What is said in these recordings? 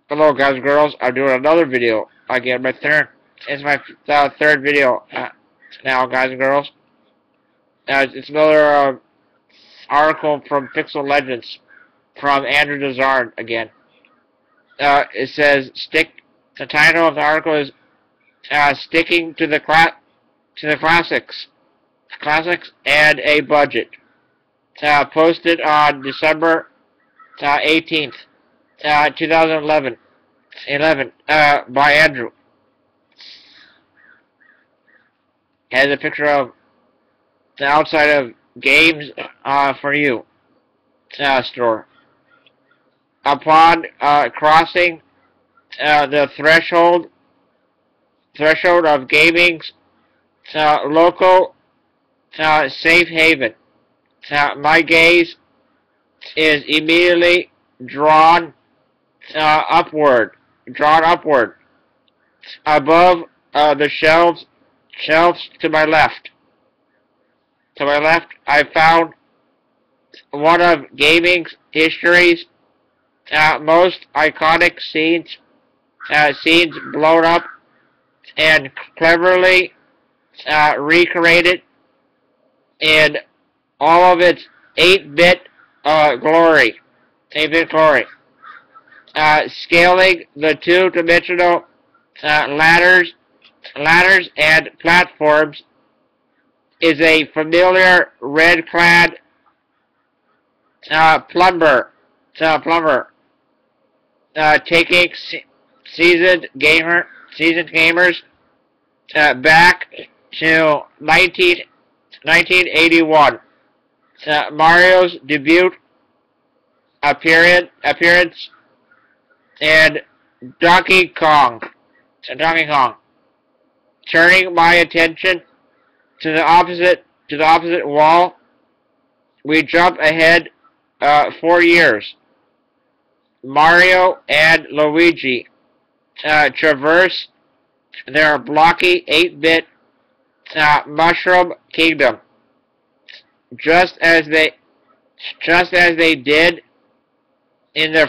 Hello guys and girls, I'm doing another video. Again, it's my third video now, guys and girls. It's another article from Pixel Legends from Andrew Dazard again. It says, the title of the article is Sticking to the Classics and a Budget. Posted on December 18th. 2011 by Andrew. Has a picture of the outside of Games for You store. Upon crossing the threshold of gaming's local safe haven, my gaze is immediately drawn upward above the shelves to my left. I found one of gaming's history's most iconic scenes blown up and cleverly recreated in all of its 8-bit glory. Scaling the two-dimensional ladders and platforms is a familiar red-clad plumber, taking seasoned gamers back to 1981. Mario's debut appearance and Donkey Kong. Turning my attention to the opposite wall, we jump ahead 4 years. Mario and Luigi traverse their blocky 8-bit Mushroom Kingdom, just as they did in the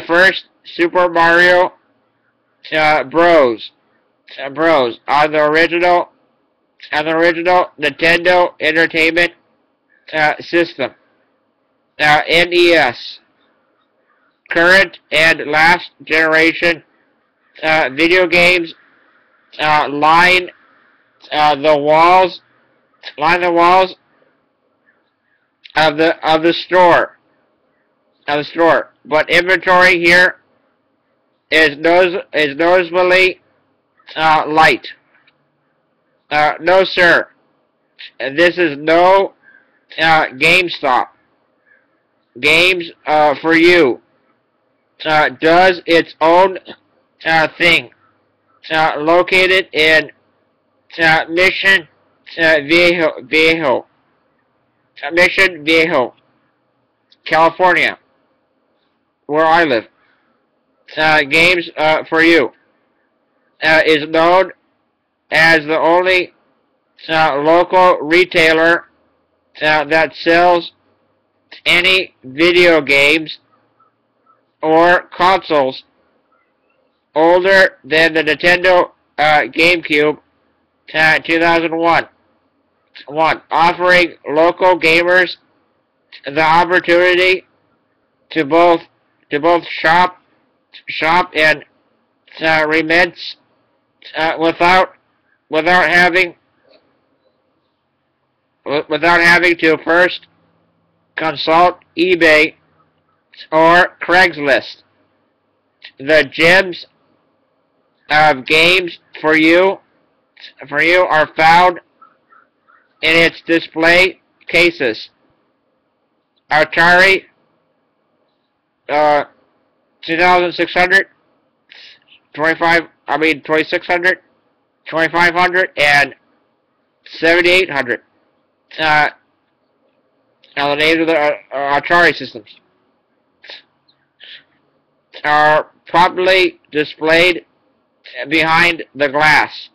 first Super Mario Bros. On the original Nintendo Entertainment System, NES. Current and last generation video games line the walls of the store. But inventory here is noticeably light. No sir, this is no GameStop. Games for You does its own thing. Located in Mission Viejo, California, where I live. Games for You is known as the only local retailer that sells any video games or consoles older than the Nintendo GameCube 2001, offering local gamers the opportunity to both shop and remittance without having to first consult eBay or Craigslist. The gems of Games for You are found in its display cases. Atari 2600, 2600, 2500, and 7800. Now the names of the Atari systems are properly displayed behind the glass.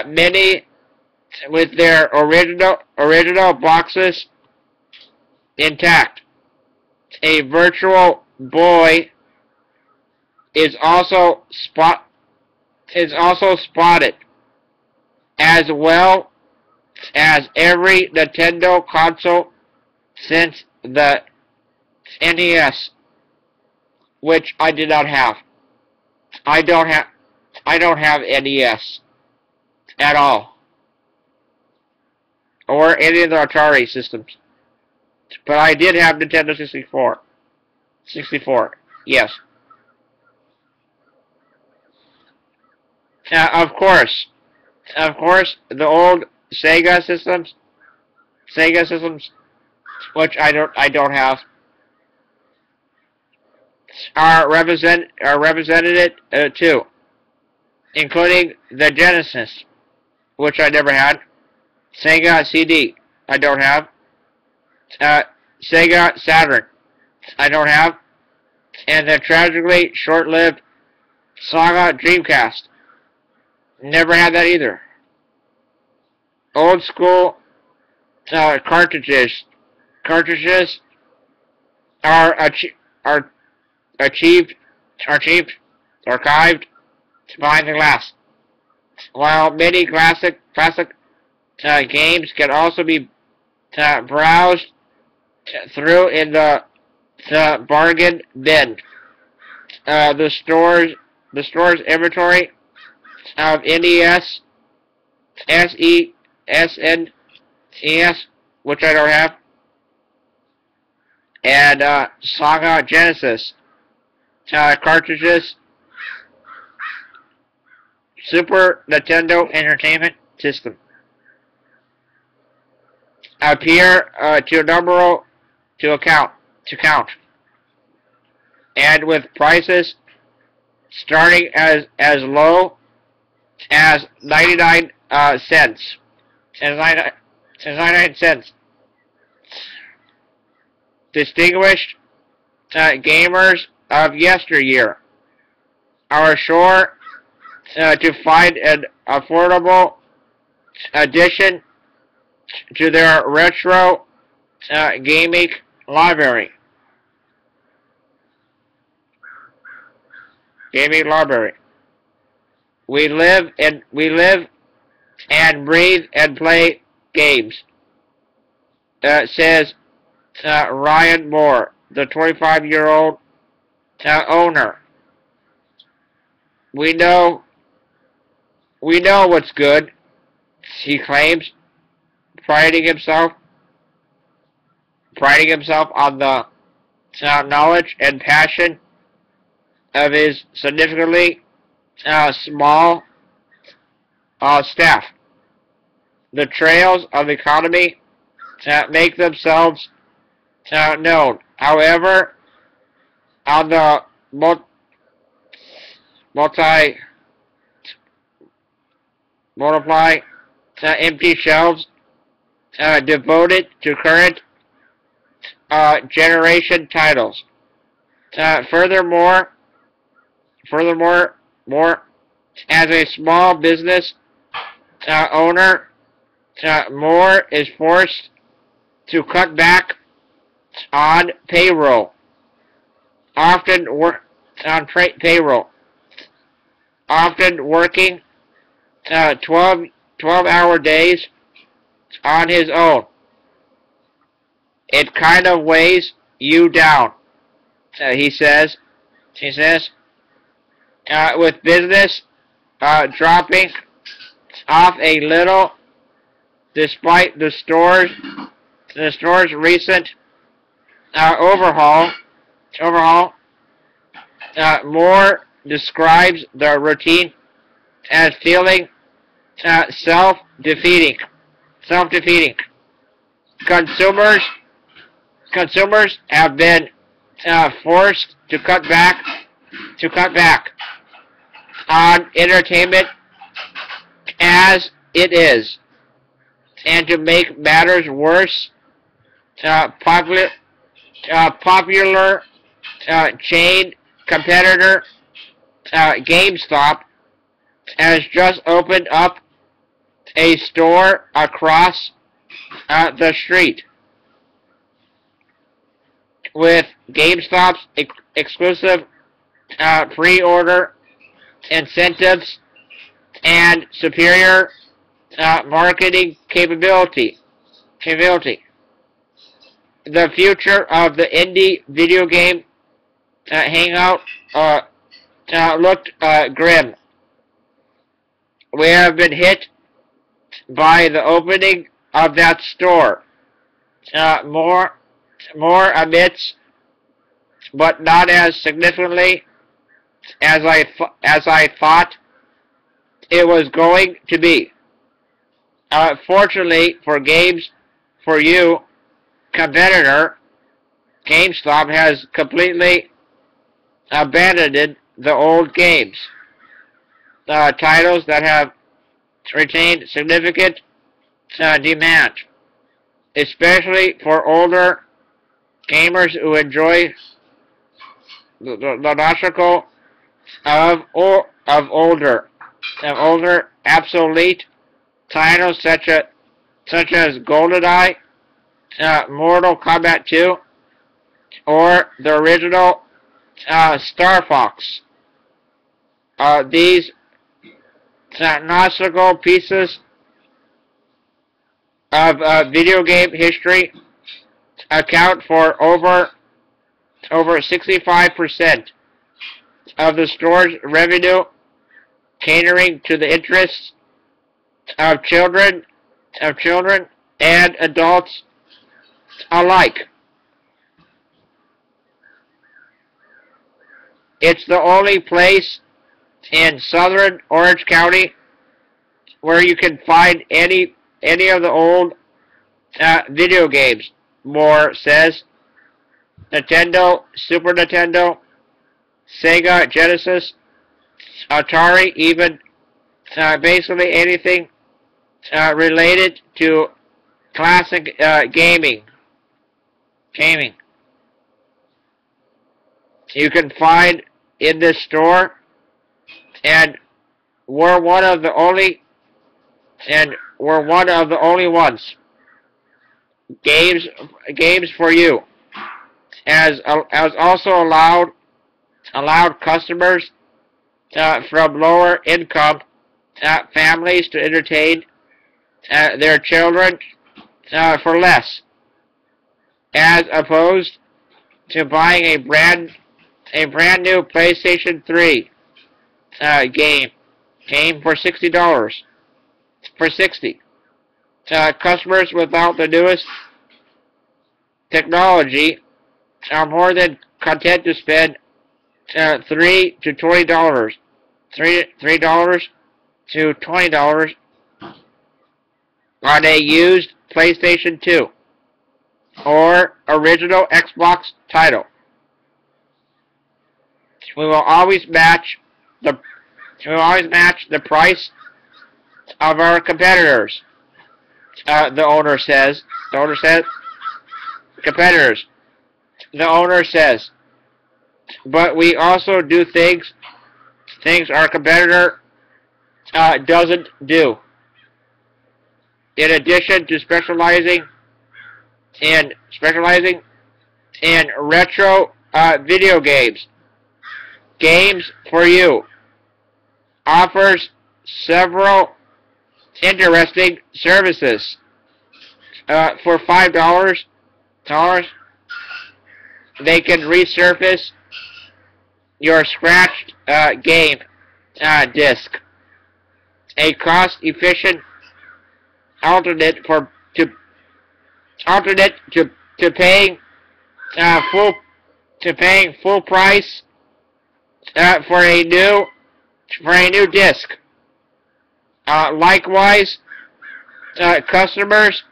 Many with their original boxes intact. A virtual boy is also spotted, as well as every Nintendo console since the NES, which I did not have. I don't have NES at all, or any of the Atari systems. But I did have Nintendo 64. 64, yes. Of course, the old Sega systems, which I don't have, are represented too, including the Genesis, which I never had, Sega CD, I don't have, Sega Saturn, I don't have, and the tragically short-lived Saga Dreamcast, never had that either. Old school cartridges are archived behind the glass, while many classic games can also be browsed through in the bargain bin. The store's inventory of NES, SNES, which I don't have, and Saga Genesis cartridges, Super Nintendo Entertainment System appear to count, and with prices starting as low as 99 cents. 99 cents. Distinguished gamers of yesteryear are sure to find an affordable addition to their retro gaming library. We live and breathe and play games, says Ryan Moore, the 25-year-old owner. We know what's good, he claims, priding himself on the knowledge and passion of his significantly small staff. The trails of the economy make themselves known. However, on the multiply empty shelves devoted to current generation titles. Furthermore, as a small business owner, Moore is forced to cut back on payroll, often working 12-hour days on his own. It kind of weighs you down, he says, with business dropping off a little despite the store's recent overhaul. Moore describes the routine as feeling self-defeating. Consumers have been forced to cut back on entertainment as it is, and to make matters worse, popular chain competitor GameStop has just opened up a store across the street, with GameStop's exclusive pre-order incentives and superior marketing capability. The future of the indie video game hangout looked grim. We have been hit by the opening of that store. More amidst, but not as significantly as I thought it was going to be. Fortunately for Games for You competitor, GameStop has completely abandoned the old games. Titles that have retained significant demand, especially for older gamers who enjoy the nostalgia of older obsolete titles such as GoldenEye, Mortal Kombat 2, or the original Star Fox. These nostalgic pieces of video game history account for over 65% of the store's revenue, catering to the interests of children and adults alike. It's the only place in southern Orange County where you can find any of the old video games, Moore says. Nintendo, Super Nintendo, Sega, Genesis, Atari, even basically anything related to classic gaming. You can find in this store, and we're one of the only ones. Games for You has also allowed customers from lower income families to entertain their children for less, as opposed to buying a brand new PlayStation 3 game for $60. Customers without the newest technology are more than content to spend $3 to $20 to $20 on a used PlayStation 2 or original Xbox title. We will always match the price of our competitors. The owner says. Competitors. The owner says. But we also do things our competitor doesn't do. In addition to specializing in retro video games, Games for You offers several interesting services. For $5, they can resurface your scratched game disc, a cost-efficient alternate to paying full price for a new disc. Likewise, customers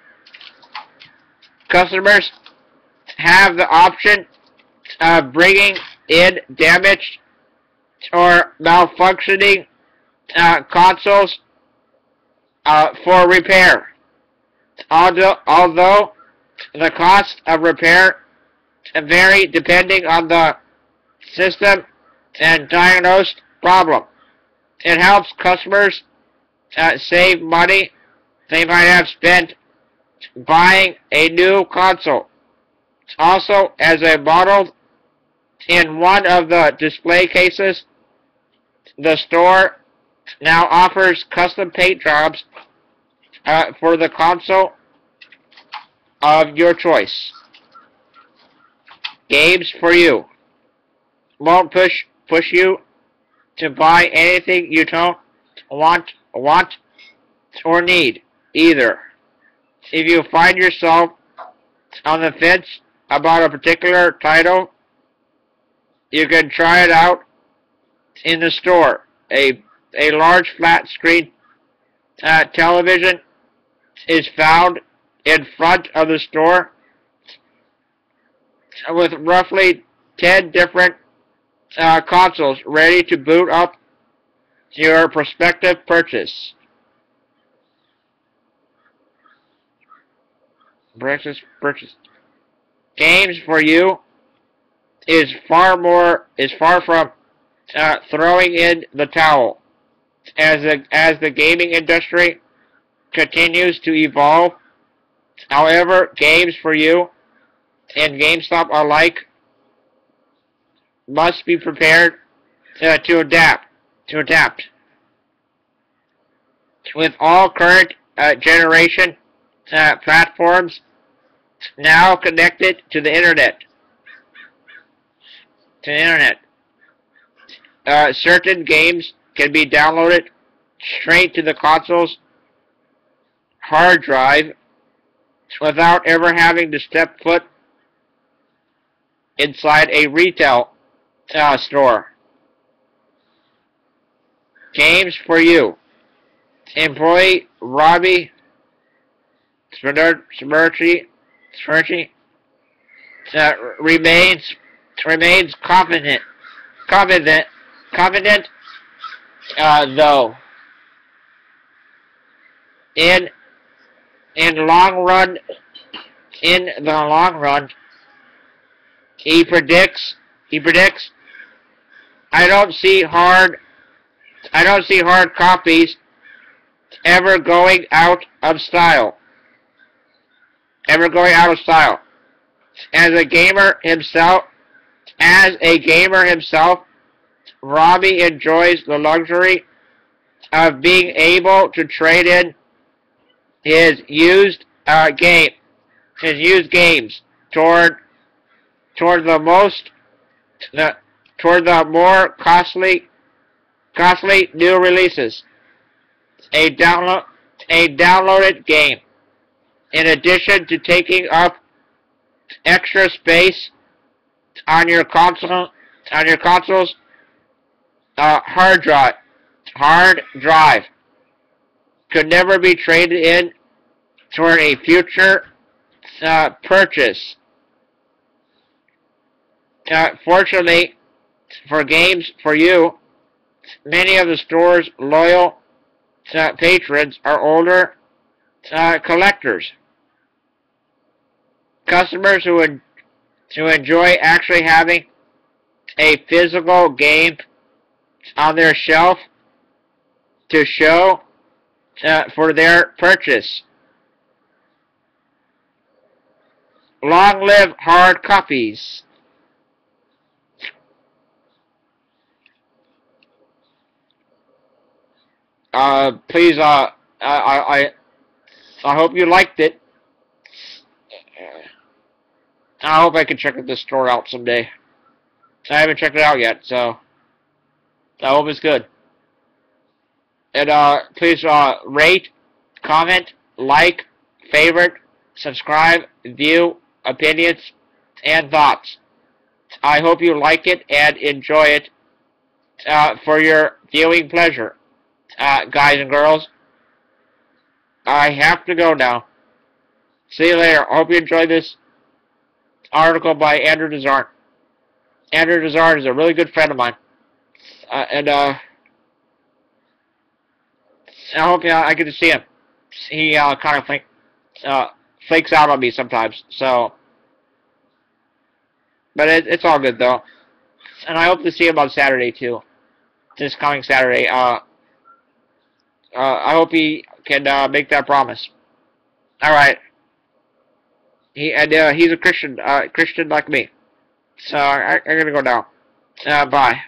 have the option of bringing in damaged or malfunctioning consoles for repair. Although the cost of repair vary depending on the system and diagnosed problem, it helps customers save money they might have spent buying a new console. Also, as a model in one of the display cases, the store now offers custom paint jobs for the console of your choice. Games for you. Won't push you to buy anything you don't want or need either. If you find yourself on the fence about a particular title, you can try it out in the store. A large flat screen television is found in front of the store with roughly 10 different consoles ready to boot up your prospective purchase. Purchase. Games for you is far from throwing in the towel. As the gaming industry continues to evolve, however, games for you and GameStop alike must be prepared to adapt. With all current generation platforms now connected to the internet. Certain games can be downloaded straight to the console's hard drive without ever having to step foot inside a retail store. Games for you. Employee Robbie Smirchi remains confident though in the long run he predicts I don't see hard copies ever going out of style. As a gamer himself, Robbie enjoys the luxury of being able to trade in his used games toward the more costly new releases. A downloaded game, in addition to taking up extra space on your console's hard drive, could never be traded in toward a future purchase. Fortunately for Games for You, many of the store's loyal patrons are older collectors. Customers who enjoy actually having a physical game on their shelf to show for their purchase. Long live hard copies. Please, I hope you liked it. I hope I can check this store out someday. I haven't checked it out yet, so I hope it's good. And please rate, comment, like, favorite, subscribe, view, opinions, and thoughts. I hope you like it and enjoy it for your viewing pleasure. Guys and girls, I have to go now. See you later. I hope you enjoyed this article by Andrew Desarn. Andrew Desarn is a really good friend of mine. And I hope I get to see him. He kind of flakes out on me sometimes. So, but it's all good though. And I hope to see him on Saturday too. This coming Saturday. I hope he can make that promise. All right. He's a Christian, Christian like me. So I'm gonna go now. Bye.